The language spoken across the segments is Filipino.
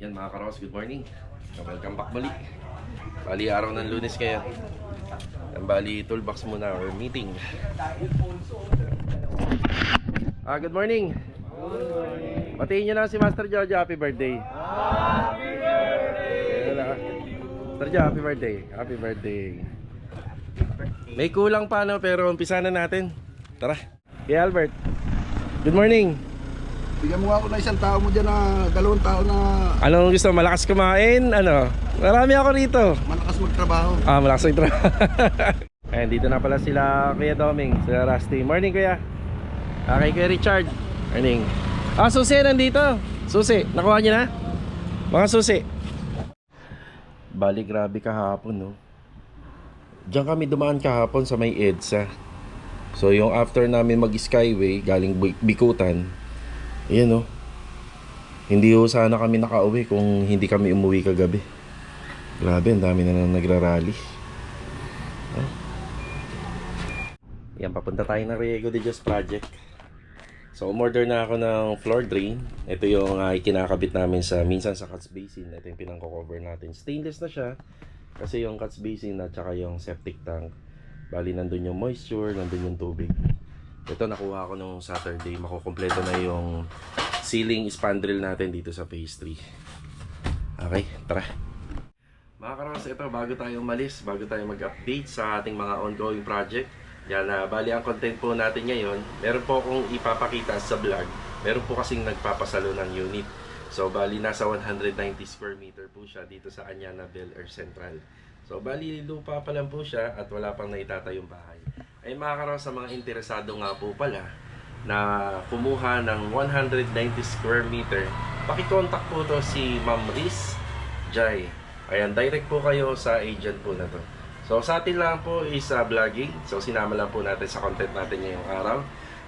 Yan mga karos, good morning. Welcome back muli. Bali araw ng Lunes kaya. Ang bali toolbox muna or meeting. Good morning. Good morning. Batiin nyo na si Master Jojo, happy birthday. Happy birthday. Master Jojo, happy birthday. Happy birthday. May kulang pa no, pero umpisa na natin. Tara. Kay Albert. Good morning. Bigyan mo nga ako na isang tao mo dyan na 2 tao na Anong gusto? Malakas kumain? Ano? Marami ako rito. malakas magtrabaho. Malakas magtrabaho. Ayan, dito na pala sila Kuya Doming, sila Rusty. Morning Kuya. Kay Kuya Richard. Morning. Susi nandito. Susi, nakuha niyo na? Mga susi. Bali, grabe kahapon no. Diyan kami dumaan kahapon sa may EDSA. So yung after namin mag-skyway galing Bikutan, ayan o. Hindi ho sana kami nakauwi kung hindi kami umuwi kagabi. Grabe, ang dami na nagrarally. Yan, papunta tayo ng Riego de Dios project. So umorder na ako ng floor drain. Ito yung kinakabit namin minsan sa catch basin. Ito yung pinang-cover natin. Stainless na siya kasi yung catch basin at saka yung septic tank, bali nandun yung moisture, nandun yung tubig. Ito nakuha ko nung Saturday. Makukompleto na yung ceiling spandrel natin dito sa phase 3. Okay, tara. Mga karos, ito bago tayo umalis, bago tayo mag-update sa ating mga ongoing project. Yan, bali ang content po natin ngayon, meron po akong ipapakita sa vlog. Meron po kasing nagpapasalo ng unit. So bali nasa 190 square meter po siya dito sa Anyana Bel Air Central. So bali lupa pa lang po siya at wala pang naitatayong bahay. Ay mga karos, sa mga interesado nga po pala na kumuha ng 190 square meter, pakicontact po to si Ma'am Riz Jai. Ayan, direct po kayo sa agent po na to. So sa atin lang po is vlogging. So sinama lang po natin sa content natin ngayong araw.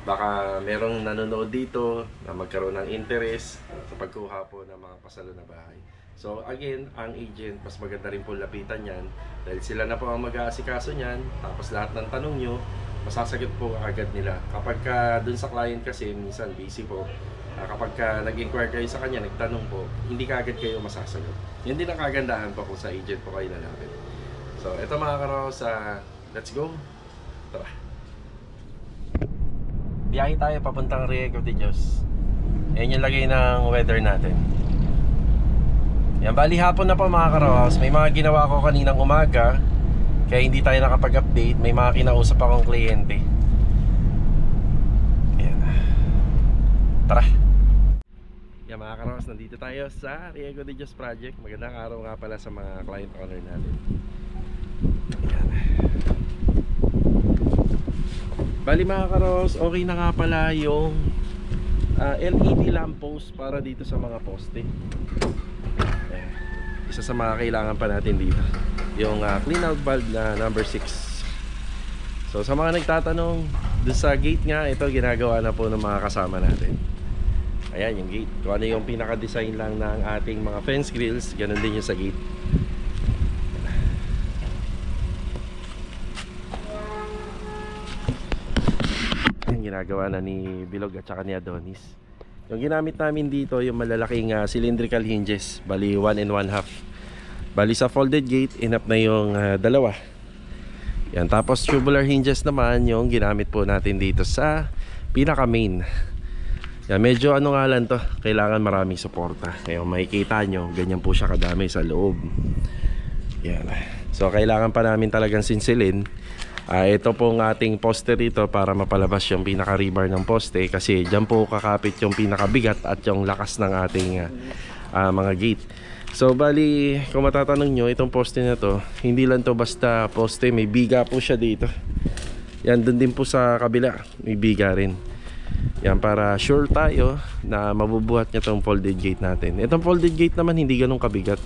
Baka merong nanonood dito na magkaroon ng interest sa pagkuha po ng mga pasalo na bahay. So again, ang agent, mas maganda rin po lapitan yan dahil sila na po ang mag-aasikaso niyan. Tapos lahat ng tanong nyo, masasagot po agad nila. Kapag dun sa client kasi, minsan busy po. Kapag nag-inquire kayo sa kanya, nagtanong po, hindi kaagad kayo masasagot. Yun din ang kagandahan po kung sa agent po kayo lalapit. So ito mga karos, let's go. Tara. Biyahe tayo papuntang Riego de Dios. Ayan yung lagay ng weather natin. Yan, bali hapon na po mga karos. May mga ginawa ko kaninang umaga, kaya hindi tayo nakapag-update. May mga kinausap akong kliyente. Ayan. Tara. Yan mga karos, nandito tayo sa Riego de Dios project. Magandang araw nga pala sa mga client owner natin. Ayan. Bali mga karos, okay na nga pala yung LED lamppost para dito sa mga poste. Ayan. Isa sa mga kailangan pa natin dito, yung clean out valve na number 6. So sa mga nagtatanong, doon sa gate nga, ito ginagawa na po ng mga kasama natin. Ayan yung gate. Kung ano yung pinaka-design lang ng ating mga fence grills, ganun din yung sa gate. Ginagawa na ni Bilog at saka ni Adonis. Yung ginamit namin dito, yung malalaking cylindrical hinges, bali 1 and 1/2. Bali sa folded gate, enough na yung dalawa. Yan, tapos tubular hinges naman yung ginamit po natin dito sa pinaka main. Yan, medyo ano nga lang to, kailangan maraming suporta. Ngayon makikita nyo, ganyan po siya kadami sa loob. Yan. So kailangan pa namin talagang sinsilin. Ito pong ating poste rito para mapalabas yung pinaka-rebar ng poste, kasi dyan po kakapit yung pinakabigat at yung lakas ng ating mga gate. So bali, kung matatanong nyo, itong poste na to, hindi lang to basta poste, may biga po siya dito. Yan, dun din po sa kabila, may biga rin. Yan, para sure tayo na mabubuhat niya tong folded gate natin. Itong folded gate naman hindi ganun kabigat,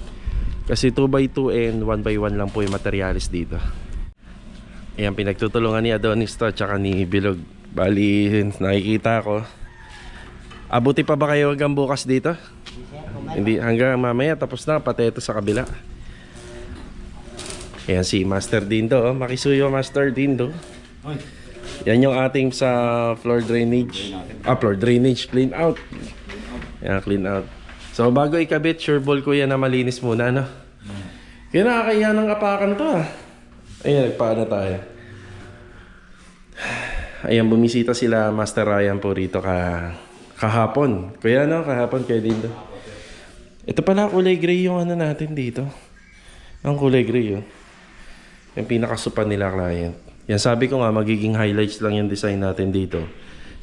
kasi 2x2 and 1x1 lang po yung materialis dito. Ayan, pinagtutulungan ni Adonis to at saka ni Bilog. Bali, nakikita ko. Abuti pa ba kayo hanggang bukas dito? Hindi, hanggang mamaya tapos na, pati ito sa kabila. Ayan si Master Dindo, makisuyo Master Dindo. Yan yung ating sa floor drainage. Floor drainage, clean out. Ayan, clean out. So bago ikabit, sure ball kuya na malinis muna, no? Kaya nakakaya ng apakan to ah. Ayan, nagpaano tayo. Ayan, bumisita sila Master Ryan po rito kahapon. Kuya no, kahapon kaya din do. Ito pala kulay gray yung ano natin dito. Ang kulay gray yun. Yung pinakasupan nila client. Yan sabi ko nga magiging highlights lang yung design natin dito.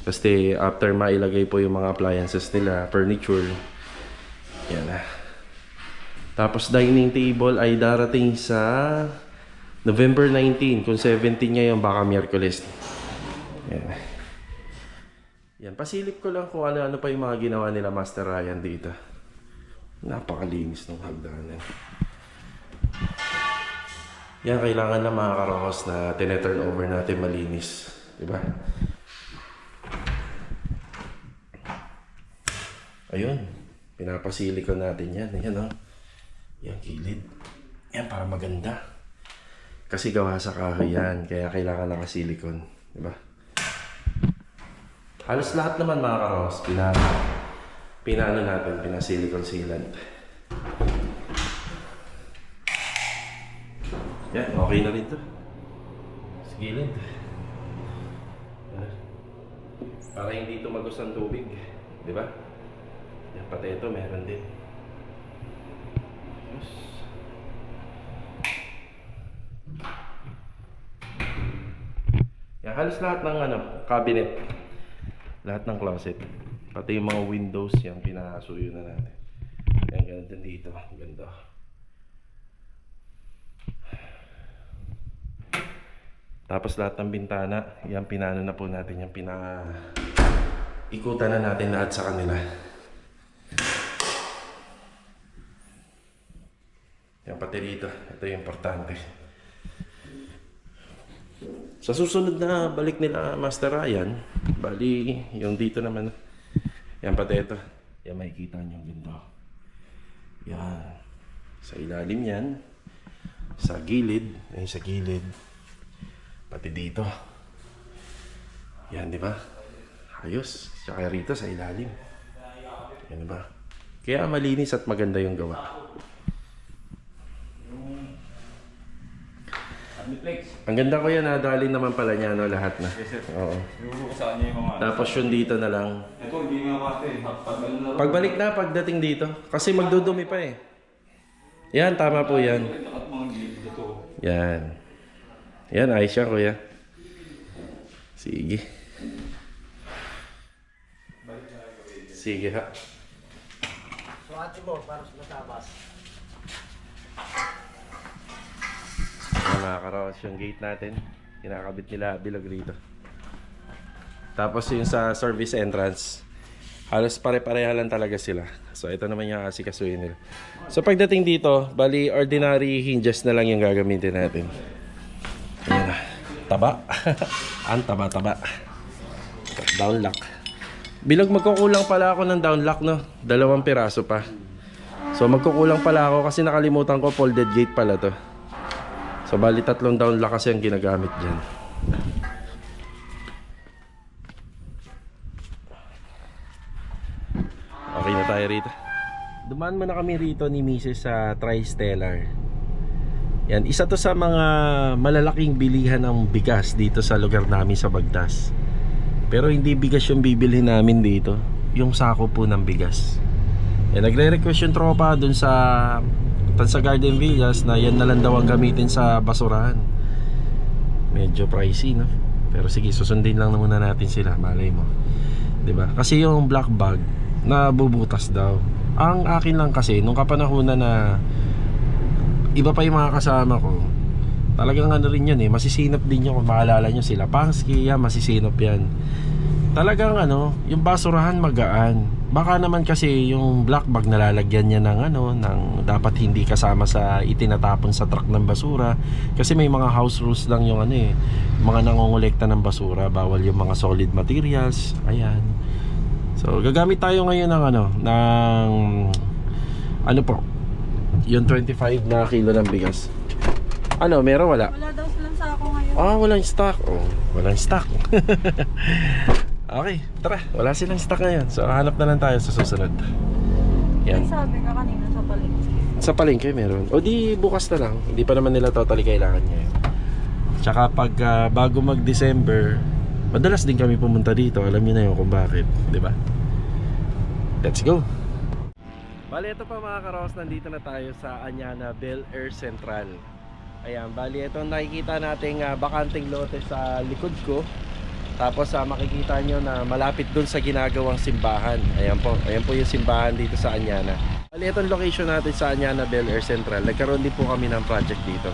Kasi after mailagay po yung mga appliances nila, furniture. Yan na. Tapos dining table ay darating sa November 19. Kung 17 ngayon, baka Miyerkules. Yan. Yan. Pasilip ko lang kung ano-ano pa yung mga ginawa nila Master Ryan dito. Napakalinis ng hagdanan. Yan, kailangan na mga karokos na tineturn over natin malinis. Diba? Ayun. Pinapasilikon natin yan. Yan o. Yan, kilid. Yan, para maganda. Kasi gawa sa kahoy yan. Kaya kailangan nakasilikon. Diba? Halos lahat naman mga karokos. Pinaano natin. Pinasilikon sealant. Yan, okay na rin to. Sa gilid. Para hindi ito magos ng tubig. Diba? Yan, pati ito meron din. Yes. Yan, halos lahat ng cabinet. Lahat ng closet. Pati yung mga windows, yan, pinasuyo na natin. Yan, ganun din dito. Ganda. Tapos lahat ng bintana, yan pinano na po natin, yung ikutan na natin lahat sa kanila. Yan pati rito, ito yung importante. Sa susunod na balik nila Master Ryan, bali yung dito naman, yan pati ito, yan makikita nyo yung window. Yan, sa ilalim yan, sa gilid, yan sa gilid. Pati dito. Yan, di ba? Ayos. Tsaka rito sa ilalim. Yan, di ba? Kaya malinis at maganda yung gawa. Ang ganda ko yan, nadali naman pala niya, no, lahat na. Yes, sir. Oo. Saan niya yung mga... Tapos yung dito na lang. Ito, hindi nga kasi. Pagbalik na, pagdating dito. Kasi magdudumi pa eh. Yan, tama po yan. At mga gilid dito. Yan. Yan, ayos yan, kuya. Sige. Sige ha. So ate mo, para sa matabas. Yan, nakakaraos yung gate natin. Kinakabit nila bilog rito. Tapos yung sa service entrance, halos pare-pareha lang talaga sila. So ito naman yung asikasuhin nila. So pagdating dito, bali ordinary hinges na lang yung gagamitin natin. Ayan na. Taba. Ang taba-taba. Down lock. Bilog magkukulang pala ako ng down lock, no? 2 piraso pa. So magkukulang pala ako kasi nakalimutan ko folded gate pala to. So bali 3 down lock kasi ang ginagamit dyan. Okay na tayo rito. Dumaan muna kami rito ni Mrs. sa Tri-Stellar. Yan, isa to sa mga malalaking bilihan ng bigas dito sa lugar namin sa Bagtas. Pero hindi bigas yung bibilhin namin dito, yung sako po ng bigas. Yan, nagre-request yung tropa dun sa Tansa Garden Villas na yan na lang daw ang gamitin sa basurahan. Medyo pricey, no? Pero sige, susundin lang muna natin sila, malay mo. 'Di ba? Kasi yung black bag nabubutas daw. Ang akin lang kasi nung kapanahunan na iba pa yung mga kasama ko, talagang ano rin yan eh, masisinop din yun. Kung maalala nyo sila Pansky, yan, masisinop yan. Talagang ano, yung basurahan magaan. Baka naman kasi yung black bag nalalagyan niya ng ano, ng dapat hindi kasama sa itinatapon sa truck ng basura. Kasi may mga house rules lang yung ano eh, mga nangongolekta ng basura, bawal yung mga solid materials. Ayan. So gagamit tayo ngayon ng ano po, yung 25 na kilo ng bigas. Ano, meron wala? Wala daw silang sako ngayon. Ah, walang stock. Oh, walang stock. Okay, tara. Wala silang stock ngayon. So, hanap na lang tayo sa susunod. Yan. Sabi ka kanina sa palengke. Sa palengke meron. O di bukas na lang. Hindi pa naman nila totally kailangan ngayon. Tsaka pag bago mag-December, madalas din kami pumunta dito. Alam niyo na yun kung bakit, di ba? Let's go. Bali, ito pa mga karos, nandito na tayo sa Anyana Bel Air Central. Ayan, bali ito nakikita nating bakanteng lote sa likod ko. Tapos makikita nyo na malapit dun sa ginagawang simbahan. Ayan po yung simbahan dito sa Anyana. Bali, itong location natin sa Anyana Bel Air Central. Nagkaroon din po kami ng project dito.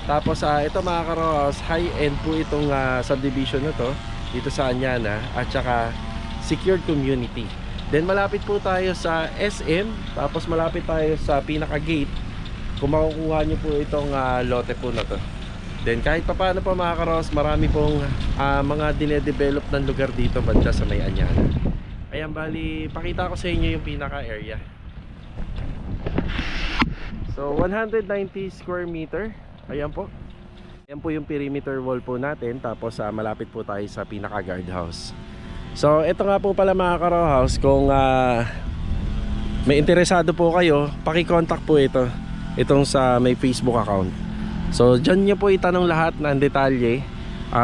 Tapos ito mga karos, high-end po itong subdivision na to dito sa Anyana. At saka secured community. Then malapit po tayo sa SM. Tapos malapit tayo sa pinaka-gate. Kung makukuha nyo po itong lote po na to. Then kahit pa paano po mga karos, marami pong mga dinedevelop ng lugar dito banda sa may Anyana. Ayan, bali, pakita ko sa inyo yung pinaka-area. So 190 square meter. Ayan po. Ayan po yung perimeter wall po natin. Tapos malapit po tayo sa pinaka-guardhouse. So ito nga po pala mga ka-row-house, kung may interesado po kayo, paki-contact po itong sa may Facebook account. So dyan nyo po itanong lahat ng detalye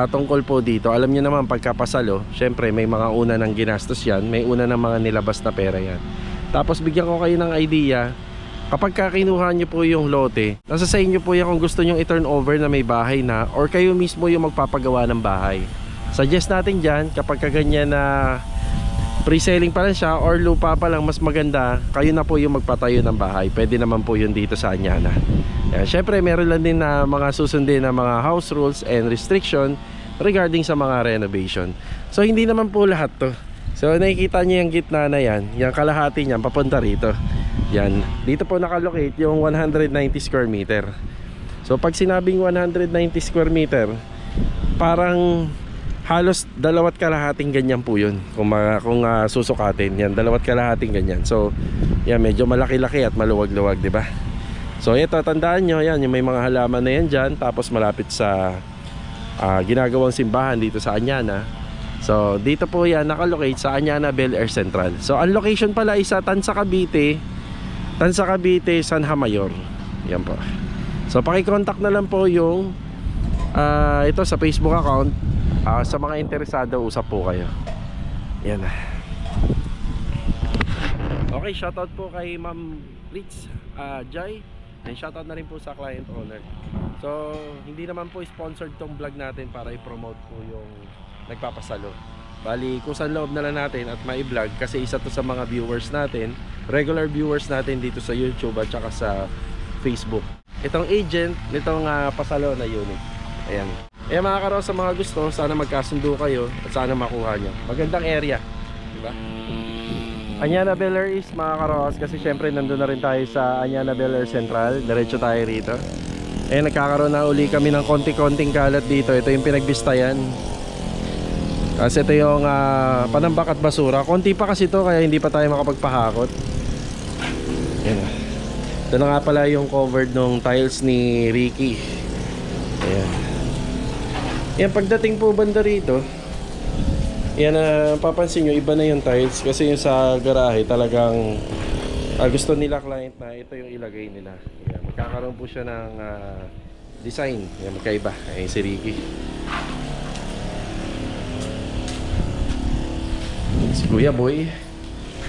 tungkol po dito. Alam nyo naman pagkapasalo, syempre may mga una ng ginastos yan, may una ng mga nilabas na pera yan. Tapos bigyan ko kayo ng idea, kapag kinuha nyo po yung lote, nasa sa inyo po yan kung gusto nyo i-turn over na may bahay na, or kayo mismo yung magpapagawa ng bahay. Suggest natin dyan, kapag kaganyan na pre-selling pa lang siya or lupa pa lang mas maganda, kayo na po yung magpatayo ng bahay. Pwede naman po yun dito sa Anyana. Siyempre meron lang din na mga susundin na mga house rules and restriction regarding sa mga renovation. So hindi naman po lahat to. So nakikita niyo yung gitna na yan, yung kalahati niyan papunta rito. Yan, dito po nakalocate yung 190 square meter. So pag sinabing 190 square meter, parang halos 2 kalahating ganyan po yun. Kung susukatin, yan 2 kalahating ganyan. So yan, medyo malaki-laki at maluwag-luwag, di ba? So ito, tandaan nyo, yan, yung may mga halaman na yan dyan. Tapos malapit sa ginagawang simbahan dito sa Anyana. So dito po yan nakalocate sa Anyana Bel Air Central. So ang location pala is sa Tanza Cavite, San Hamayor. Yan po. So paki-contact na lang po yung ito sa Facebook account. Sa mga interesado, usap po kayo. Yan. Okay, shoutout po kay Ma'am Ritz Jai. And shoutout na rin po sa client owner. So hindi naman po sponsored tong vlog natin para i-promote po yung nagpapasalo. Bali, kusang loob na lang natin at mai-vlog kasi isa to sa mga viewers natin, regular viewers natin dito sa YouTube at saka sa Facebook. Itong agent nitong pasalo na unit. Ayan. Mga karos, sa mga gusto, sana magkasundo kayo at sana makuha nyo. Magandang area, diba? Anyana Bel Air East mga karos, kasi syempre nandun na rin tayo sa Anyana Bel Air Central. Diretso tayo rito. Nagkakaroon na uli kami ng konti-konting kalat dito. Ito yung pinagbistayan. Kasi ito yung panambak at basura. Konti pa kasi ito, kaya hindi pa tayo makapagpahakot. Yan. Ito na nga pala yung covered ng tiles ni Ricky. Ayan. Yan, pagdating po banda rito, yan, papansin nyo, iba na yung tiles. Kasi yung sa garahe talagang gusto nila client na ito yung ilagay nila. Yan, magkakaroon po siya ng design. Yan, magkaiba. Ayan si Ricky. Si Kuya Boy,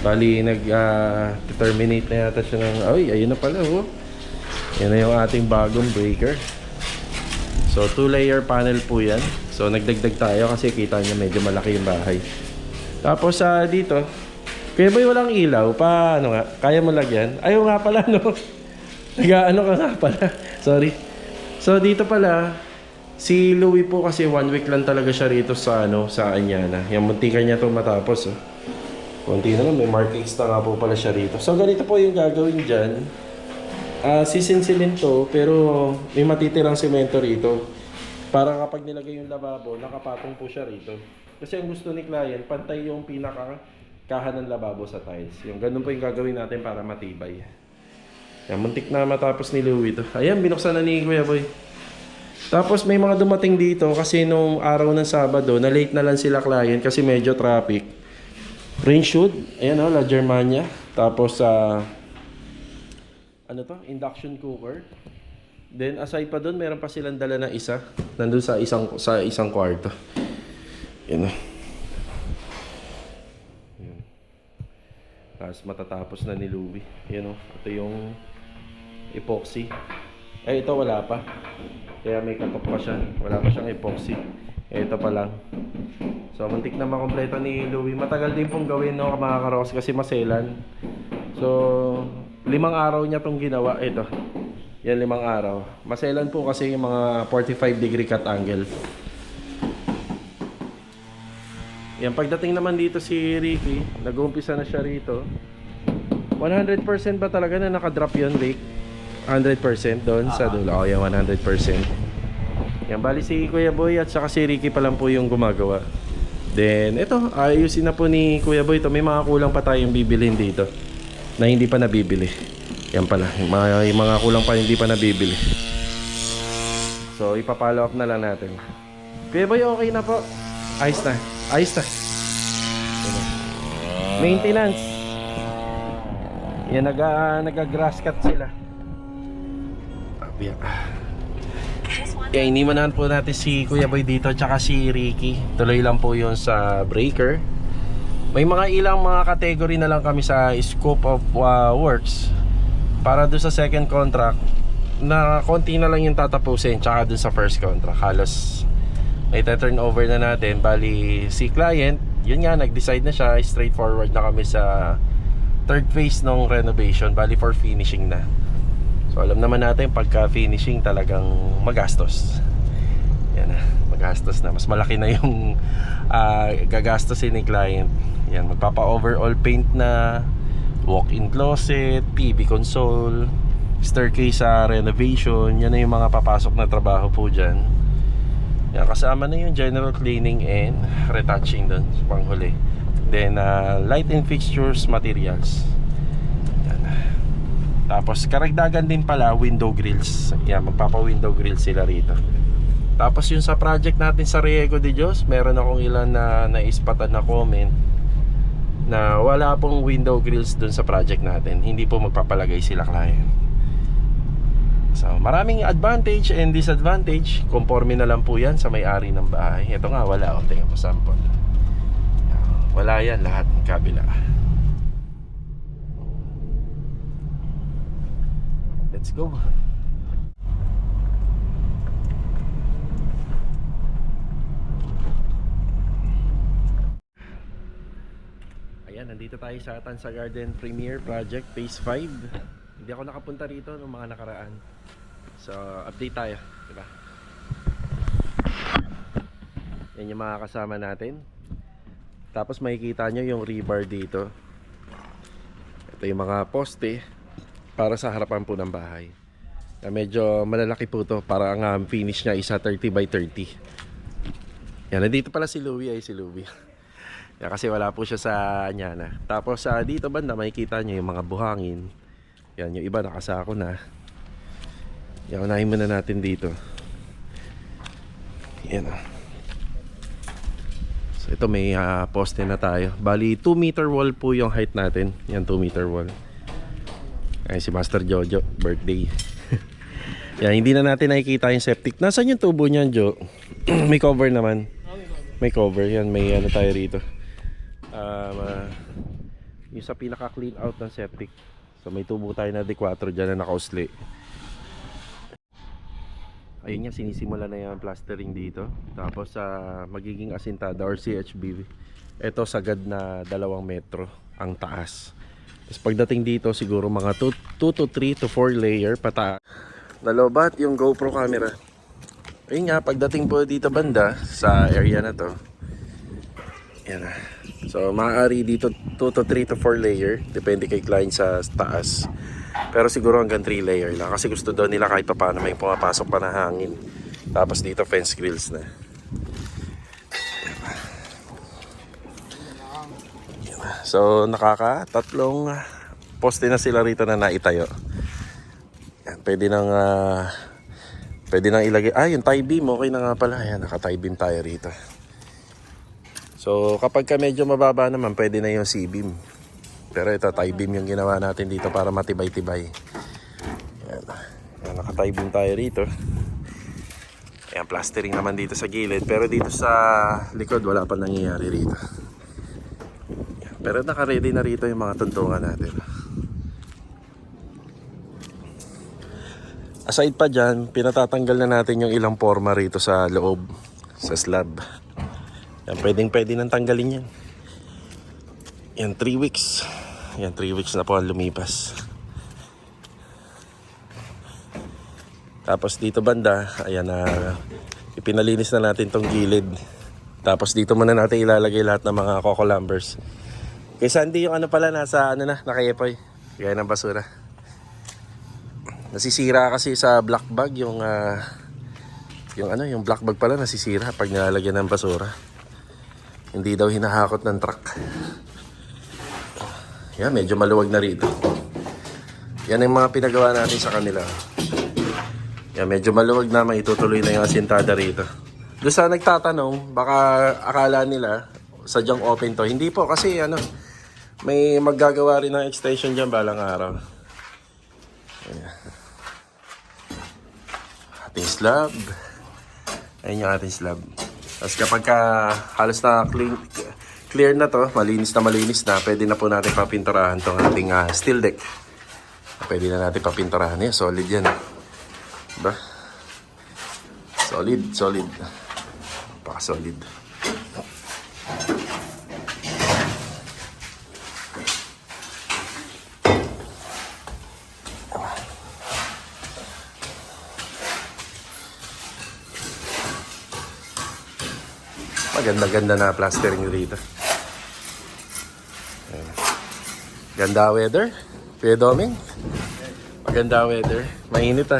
bali nag-terminate na yata siya ng, ay, ayun na pala, oh. Yan na yung ating bagong breaker. So 2-layer panel po yan. So nagdagdag tayo kasi kita niya medyo malaki yung bahay. Tapos dito, Kuya Boy, walang ilaw. Paano nga? Kaya mo lagyan? Ayaw nga pala, no? Nag-ano ka nga pala. Sorry. So dito pala, si Louie po kasi 1 week lang talaga siya rito sa sa Anyana. Yung muntikan niya to matapos. Konti na lang, may markings na nga po pala siya rito. So ganito po yung gagawin dyan. Sisinsilin to, pero may matitirang semento rito. Para kapag nilagay yung lababo, nakapatong po siya rito. Kasi ang gusto ni client, pantay yung pinaka-kahan ng lababo sa tiles. Yung ganun po yung gagawin natin para matibay. Yan, muntik na matapos ni Louie to. Ayan, binuksan na ni Kuya Boy. Tapos may mga dumating dito kasi nung araw ng Sabado, na late na lang sila client kasi medyo traffic. Rain shoot, ayan La Germania. Tapos ano to, induction cooker. Then aside pa doon, meron pa silang dala na isa. Nandun sa isang kwarto. Yan. Yan. Tapos matatapos na ni Louie. Yan o. Ito yung epoxy. Ito wala pa. Kaya may katok pa siya. Wala pa siyang epoxy. Ito pa lang. So muntik na makompleto ni Louie. Matagal din pong gawin no mga karos kasi maselan. So 5 araw niya tong ginawa. Ito. Yan 5 araw. Maselan po kasi yung mga 45 degree cut angle. Yan, pagdating naman dito si Ricky, nag-uumpisa na siya rito. 100% ba talaga na nakadrop yun, Rick? 100% doon sa dulo. Oh, yan, 100%. Yan, bali si Kuya Boy at saka si Ricky pa lang po yung gumagawa. Then, ito, ayusin na po ni Kuya Boy. Ito, may mga kulang pa tayong bibilhin dito na hindi pa nabibili. Yan pala, yung mga kulang pa hindi pa nabibili. So, ipapollow up na lang natin. Kuya Boy, okay na po. Ayos na. Ayos na. Maintenance. Yan, nag-grass cut sila. Inimanan po natin si Kuya Boy dito tsaka si Ricky. Tuloy lang po yun sa breaker. May mga ilang mga category na lang kami sa scope of works para doon sa second contract na konti na lang yung tatapusin tsaka doon sa first contract. Halos may turn over na natin. Bali si client, yun nga, nag-decide na siya. Straightforward na kami sa third phase ng renovation. Bali for finishing na. So alam naman natin pagka finishing talagang magastos. Yan na, magastos na. Mas malaki na yung gagastosin ni client. Yan, magpapa-overall paint na, walk-in closet, PV console, staircase sa renovation. Yan na yung mga papasok na trabaho po dyan. Yan, kasama na yung general cleaning and retouching doon sa panghuli. Then light and fixtures materials. Yan. Tapos karagdagan din pala window grills. Yan, magpapa-window grills sila rito. Tapos yung sa project natin sa Riego de Dios, meron akong ilan na naispatan na comment na wala pong window grills dun sa project natin. Hindi po magpapalagay sila client. So maraming advantage and disadvantage. Conforme na lang po yan sa may-ari ng bahay. Ito nga wala. O, tingnan mo sample. Wala yan lahat ng kabila. Let's go. Ayan, nandito tayo sa Tansa Garden Premier Project Phase 5. Hindi ako nakapunta rito noong mga nakaraan. So, update tayo, diba? Yan yung mga kasama natin. Tapos makikita nyo yung rebar dito. Ito yung mga poste para sa harapan po ng bahay. Medyo malalaki po to. Para ang finish niya isa 30 by 30. Yan, nandito pala si Louie. Ay, si Louie. Yan, kasi wala po siya sa Anyana. Tapos dito banda makikita nyo yung mga buhangin. Yan, yung iba nakasako na. Yan, unahin muna natin dito. Yan. So ito may poste na tayo. Bali 2 meter wall po yung height natin. Yan, 2 meter wall. Ay, si Master Jojo, birthday. Yan, hindi na natin nakikita yung septic. Nasaan yung tubo niyan, Jo? May cover naman. May cover. Yan, may ano tayo rito. Yung sa pinaka clean out ng septic. So may tubo tayo na D4 dyan na nakausli. Ayun nga, sinisimula na yung plastering dito. Tapos magiging asintada or CHB. Ito sagad na 2 metro ang taas. Tapos pagdating dito siguro mga 2 to 3 to 4 layer pataas. Nalobat yung GoPro camera. Ayun nga, pagdating po dito banda sa area na to. Yan na. So maaari dito 2 to 3 to 4 layer. Depende kay client sa taas. Pero siguro hanggang 3 layer lang. Kasi gusto daw nila kahit pa paano may pumapasok pa na hangin. Tapos dito fence grills na. So nakaka-3 poste na sila rito na naitayo. Yan, pwede nang ilagay. Yung tie beam okay na nga pala. Ayan, naka-tie beam tayo rito. So kapag ka medyo mababa naman, pwede na yung C-beam. Pero ito tie beam yung ginawa natin dito para matibay-tibay. Ayan, naka-tie beam tayo rito. Ayan, plastering naman dito sa gilid. Pero dito sa likod, wala pa nangyayari rito. Ayan, pero naka-ready na rito yung mga tuntungan natin. Aside pa dyan, pinatatanggal na natin yung ilang forma rito sa loob, sa slab. Yan, pwede nang tanggalin yan. Yan, 3 weeks. Yan, 3 weeks na po ang lumipas. Tapos dito banda, ayan na, ipinalinis na natin tong gilid. Tapos dito muna natin ilalagay lahat ng mga coco lumbers. Kay Sandy yung ano pala, nasa ano na, nakayepoy. Gaya ng basura. Nasisira kasi sa black bag yung black bag pala nasisira pag nilalagyan ng basura. Hindi daw hinahakot ng truck. Yan, medyo maluwag na rito. Yan yung mga pinagawa natin sa kanila. Yan, medyo maluwag na, maitutuloy na yung asintada rito. Doon sa nagtatanong, baka akala nila sadyang open to. Hindi po kasi may maggagawa rin ng extension dyan balang araw. Ayan. Ating slab. Ayan yung ating slab. Tapos kapag halos na clear na to, malinis na, pwede na po natin papinturahan tong ating steel deck. Pwede na natin papinturahan. Yan, solid yan. Diba? Solid. Paka-solid. Maganda-ganda na plastering dito. Ayan. Ganda weather. Kuya Doming. Maganda weather. Mainit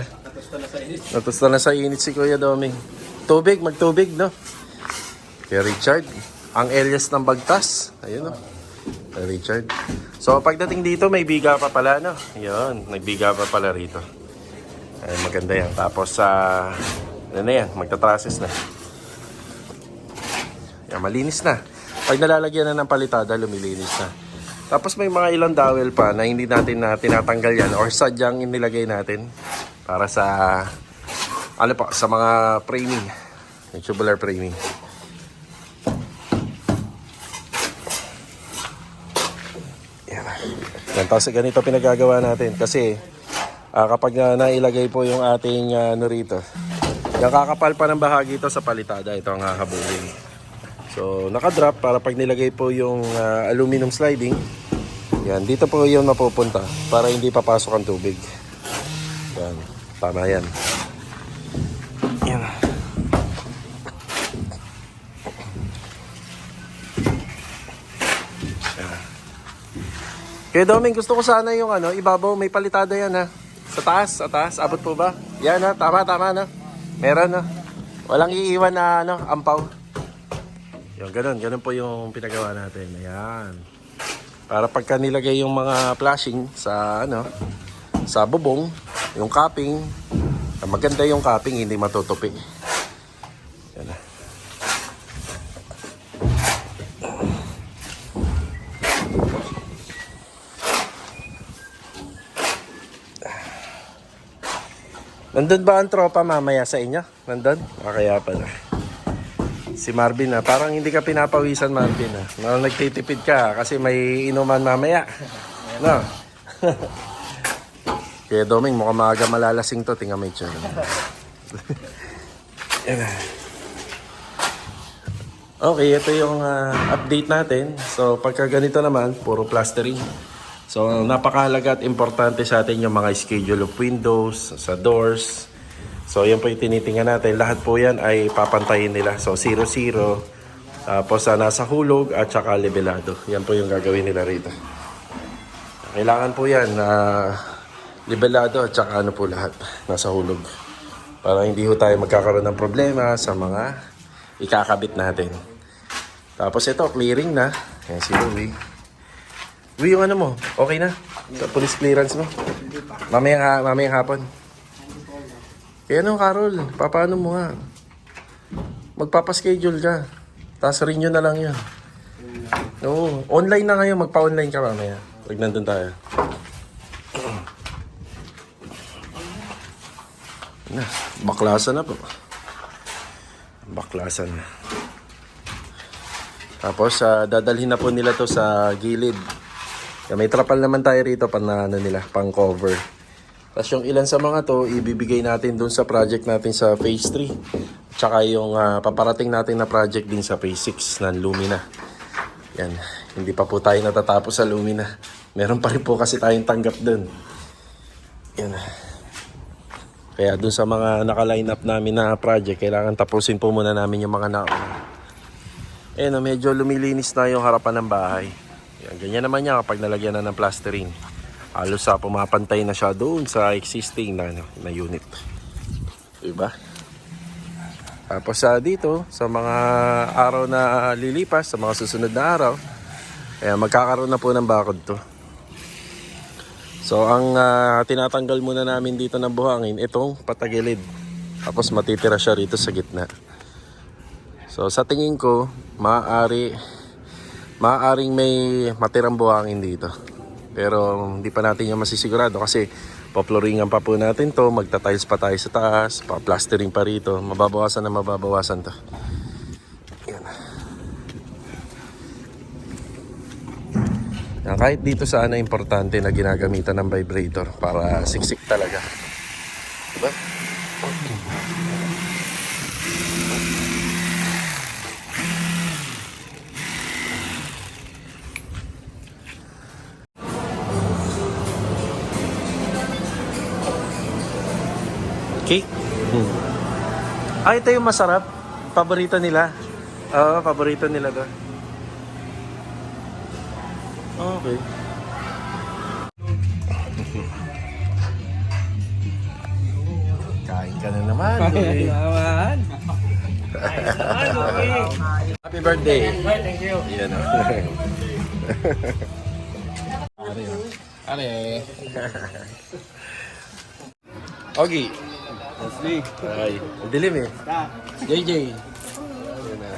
Natusta na sa init si Kuya Doming. Magtubig, no? Kuya Richard. Ang alias ng Bagtas. Ayun, no? Kuya Richard. So, pagdating dito, may biga pa pala, no? Ayun, nagbiga pa pala rito. Ay, maganda yan. Tapos, magtatrases na. Yan, malinis na. Pag nalalagyan na ng palitada, lumilinis na. Tapos may mga ilang dowel pa na hindi natin tinatanggal yan or sadyang inilagay natin para sa sa mga framing, yung tubular framing. Yan. Tapos ganito pinagagawa natin kasi kapag nailagay po yung ating rito, yung kakapal pa ng bahagi ito sa palitada, ito ang hahabulin. So, nakadrop para pag nilagay po yung aluminum sliding, yan, dito po yung napupunta para hindi papasok ang tubig. Yan, tama yan. Yan. Kaya Doming, gusto ko sana yung ibabaw, may palitada yan Sa taas, abot po ba? Yan tama na. Meron walang iiwan na ampaw. Yung ganun po yung pinagawa natin. Ayan. Para pagka nilagay yung mga flashing sa sa bubong, yung capping, maganda yung capping, hindi matutupi. Yan na. Nandun ba ang tropa mamaya sa inyo? Nandun? Kaya pala. Si Marvin parang hindi ka pinapawisan, Marvin nagtitipid ka kasi may inuman mamaya. No? Kaya Doming, mukhang maaga malalasing to. Tingnan mo yung tsura. Okay, ito yung update natin. So, pagka ganito naman, puro plastering. So, napakahalaga at importante sa atin yung mga schedule of windows, sa doors. So, yan po yung tinitingnan natin. Lahat po yan ay papantayin nila. So, 0-0. Tapos, nasa hulog at saka levelado. Yan po yung gagawin nila rito. Kailangan po yan levelado at saka po lahat. Nasa hulog. Para hindi po tayo magkakaroon ng problema sa mga ikakabit natin. Tapos, ito, clearing na. Yan si Louie. Louie, yung mo? Okay na? Sa police clearance mo? Mamayang hapon. Kaya Carol, paano mo nga? Magpapaschedule ka. Tapos renew na lang yun. Oo, online na ngayon. Magpa-online ka mamaya. Pag nandun tayo. Na, baklasan na po. Baklasan na. Tapos, dadalhin na po nila to sa gilid. May trapal naman tayo rito pang cover. Tapos yung ilan sa mga to, ibibigay natin dun sa project natin sa phase 3. Tsaka yung paparating natin na project din sa phase 6 ng Lumina. Yan. Hindi pa po tayo natatapos sa Lumina. Meron pa rin po kasi tayong tanggap dun. Yan. Kaya dun sa mga naka-line up namin na project, kailangan tapusin po muna namin yung mga nauna. Medyo lumilinis na yung harapan ng bahay. Yan, ganyan naman yan kapag nalagyan na ng plastering. Halos pumapantay na siya doon sa existing na unit. Diba? Tapos dito, sa mga araw na lilipas, sa mga susunod na araw, magkakaroon na po ng bakod to. So, ang tinatanggal muna namin dito ng buhangin, itong patagilid. Tapos matitira siya rito sa gitna. So, sa tingin ko, maaaring may matirang buhangin dito. Pero hindi pa natin yung masisigurado kasi poploringan pa po natin to, magta-tiles pa tayo sa taas, pa-plastering pa rito, mababawasan na mababawasan to. Yan. Kahit dito sana importante na ginagamitan ng vibrator para siksik talaga. Diba? Cake? Ito yung masarap. Paborito nila. Oo, paborito nila to. Okay. Kain ka na naman. Happy birthday. Thank you. Yan o. Are. Ogie. Leslie. Ay, ang dilim eh. JJ. Yan na.